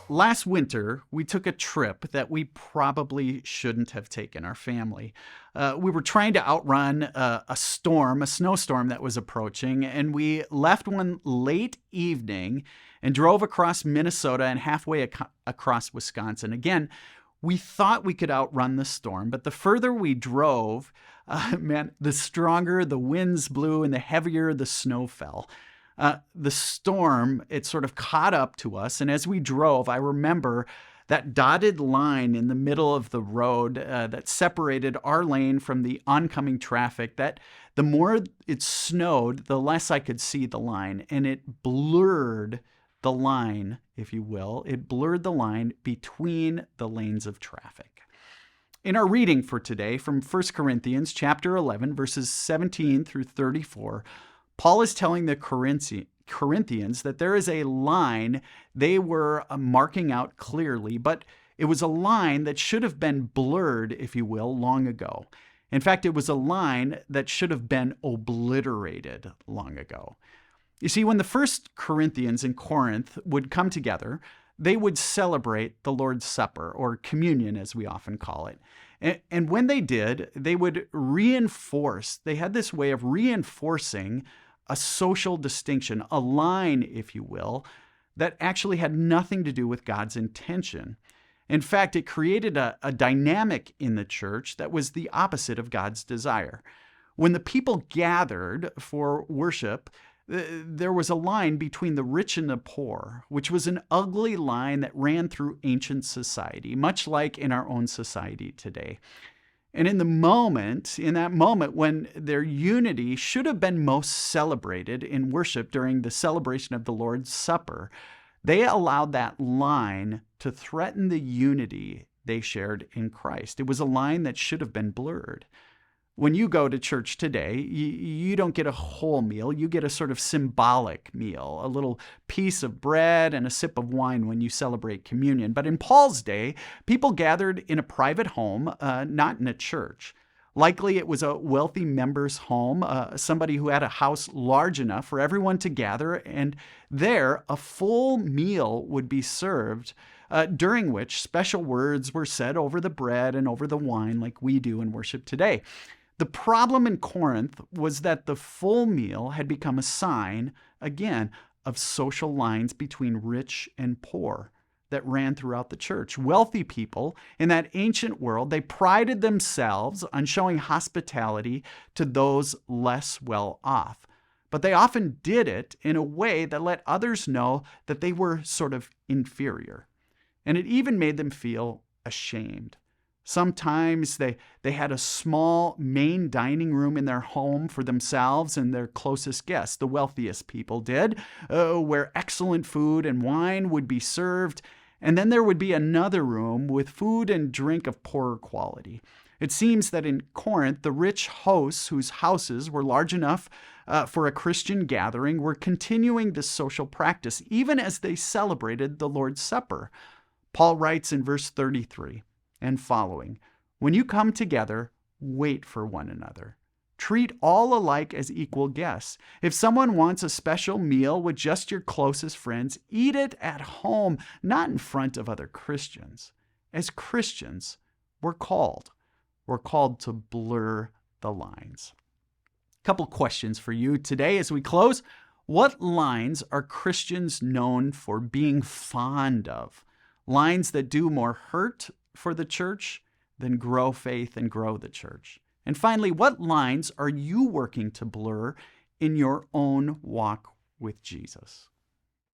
Last winter, we took a trip that we probably shouldn't have taken, our family. We were trying to outrun a storm, a snowstorm that was approaching, and we left one late evening and drove across Minnesota and halfway across Wisconsin. Again, we thought we could outrun the storm, but the further we drove, man, the stronger the winds blew and the heavier the snow fell. The storm, it sort of caught up to us. And as we drove, I remember that dotted line in the middle of the road that separated our lane from the oncoming traffic, that the more it snowed, the less I could see the line. And it blurred the line, if you will. It blurred the line between the lanes of traffic. In our reading for today from 1 Corinthians chapter 11, verses 17 through 34, Paul is telling the Corinthians that there is a line they were marking out clearly, but it was a line that should have been blurred, if you will, long ago. In fact, it was a line that should have been obliterated long ago. You see, when the first Corinthians in Corinth would come together, they would celebrate the Lord's Supper, or communion as we often call it. And when they did, they would reinforce, they had this way of reinforcing a social distinction, a line, if you will, that actually had nothing to do with God's intention. In fact, it created a dynamic in the church that was the opposite of God's desire. When the people gathered for worship, there was a line between the rich and the poor, which was an ugly line that ran through ancient society, much like in our own society today. And in that moment when their unity should have been most celebrated in worship during the celebration of the Lord's Supper, they allowed that line to threaten the unity they shared in Christ. It was a line that should have been blurred. When you go to church today, you don't get a whole meal. You get a sort of symbolic meal, a little piece of bread and a sip of wine when you celebrate communion. But in Paul's day, people gathered in a private home, not in a church. Likely it was a wealthy member's home, somebody who had a house large enough for everyone to gather, and there a full meal would be served, during which special words were said over the bread and over the wine like we do in worship today. The problem in Corinth was that the full meal had become a sign, again, of social lines between rich and poor that ran throughout the church. Wealthy people in that ancient world, they prided themselves on showing hospitality to those less well off. But they often did it in a way that let others know that they were sort of inferior. And it even made them feel ashamed. Sometimes they had a small main dining room in their home for themselves and their closest guests. The wealthiest people did, where excellent food and wine would be served. And then there would be another room with food and drink of poorer quality. It seems that in Corinth, the rich hosts whose houses were large enough for a Christian gathering were continuing this social practice, even as they celebrated the Lord's Supper. Paul writes in verse 33 and following, "When you come together, wait for one another. Treat all alike as equal guests. If someone wants a special meal with just your closest friends, eat it at home, not in front of other Christians. As Christians, we're called to blur the lines." A couple questions for you today as we close. What lines are Christians known for being fond of? Lines that do more hurt for the church than grow faith and grow the church. And finally, what lines are you working to blur in your own walk with Jesus?